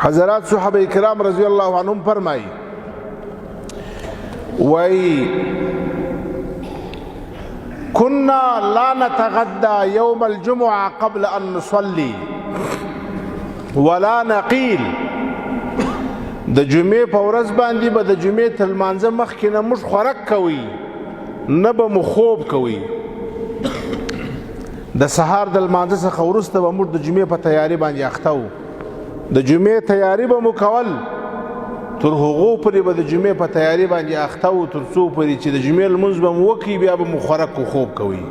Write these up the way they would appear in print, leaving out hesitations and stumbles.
حضرات صحابه کرام رضی اللہ عنہم فرمائی كنا لا نتغدى يوم الجمعة قبل أن نصلي ولا نقيل د جمعې په ورځ باندې به د جمعې تر لمانځه مخکې نه موږ خوراک کوي نه به مو خوب کوي د سهار د لمانځه څخه وروسته به موږ د جمعې په تیاري باندې اخته وو د جمعې تیاري به مو کول تر هغو پورې به د جمعې په تیاري باندې اخته وو تر څو پورې چې د جمعې لمونځ به مو وکړي بیا به مو خوراک و خوب کوي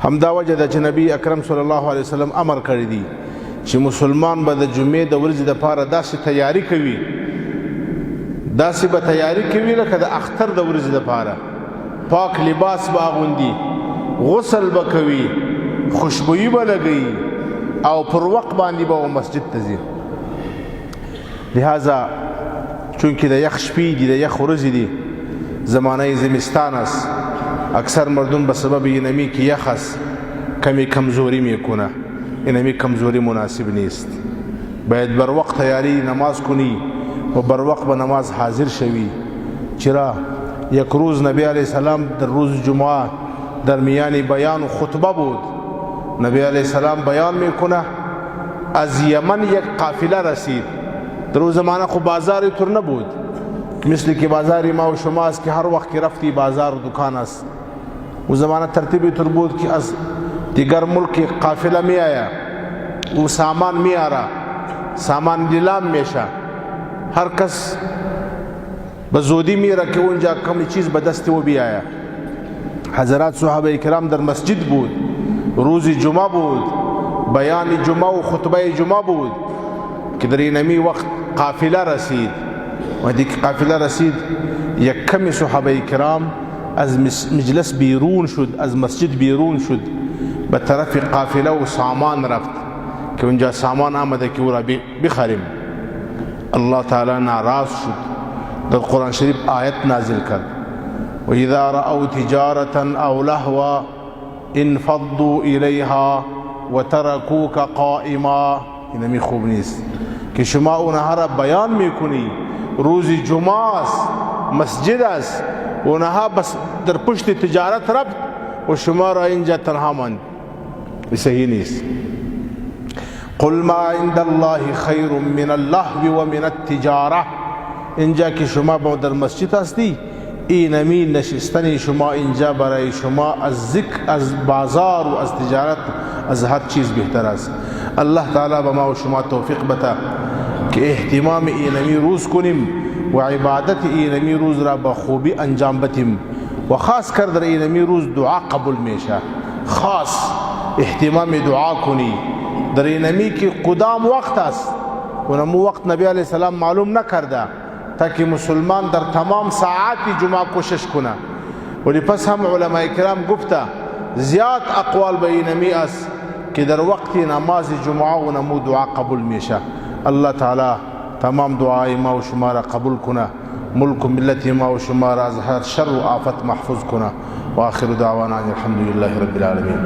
همدا وجه ده چې نبی اکرم صلی الله علیه وسلم امر کړی دی چې مسلمان به د جمعې د ورځې دپاره داسې تیاری کوي داسې به تیاری کوي لکه د اختر د ورځې دپاره پاک لباس به اغوندي غسل به کوي خوشبویي به لګوي او پر وخت باندې به مسجد ته ځي لہذا چونکه د یخ شپې دي د یخ ورځې دي زمانه زمستان است اکثر مردم به سبب اینمی که یخ است کمی کمزوری میکنه اینمی کمزوری مناسب نیست باید بر وقت تیاری نماز کنی و بر وقت به نماز حاضر شوی چرا یک روز نبی علیه السلام در روز جمعه در میان بیان و خطبه بود نبی علیه السلام بیان میکنه از یمن یک قافله رسید در اون زمانه خب بازاری طور نبود مثل که بازاری ما و شما است که هر وقت که رفتی بازار و دکان است اون زمانه ترتیبی طور بود که از دیگر ملک قافله می آیا و سامان می آرا سامان نیلام میشه هر کس به زودی میره که اونجا کمی چیز به دست او بیایا حضرات صحابه کرام در مسجد بود روز جمعه بود بیان جمعه و خطبه جمعه بود که در اینمی وقت قافله رسید و دیگه قافله رسید یک کمی صحابه کرام از مجلس بیرون شد از مسجد بیرون شد به طرف قافله و سامان رفت که اونجا سامان آمده که او را بخریم الله تعالی ناراض شد در قرآن شریف آیت نازل کرد و اذا رأوا تجارة او لهوا انفضوا الیها و ترکوک قائما اینمی خوب نیست که شما اونها را بیان میکنی روز جمعه است مسجد است اونها بس در پشت تجارت رفت و شما را اینجا تنها ماند صحیح نیست قل ما عند الله خیر من اللهو و من التجاره اینجا که شما در مسجد هستی اینمی نشستن شما اینجا برای شما از ذکر از بازار و از تجارت از هر چیز بهتر است الله تعالی به ما و شما توفیق بده که اهتمام اینمی روز کنیم و عبادت اینمی روز را با خوبی انجام بدیم و خاص کر در اینمی روز دعا قبول میشه خاص اهتمام دعا کنی در اینمی که قدام وقت است و نمو وقت نبی علیه السلام معلوم نکرده تاکہ مسلمان در تمام ساعات جمعه کوشش کنه ولی پس هم علماء کرام گفته زیاد اقوال به اینمی است که در وقت نماز جمعه و نمو دعا قبول میشه الله تعالی تمام دعای ما و شما را قبول کنه ملک و ملت ما و شما را از هر شر و آفت محفوظ کنه و آخر دعوانا الحمدلله رب العالمین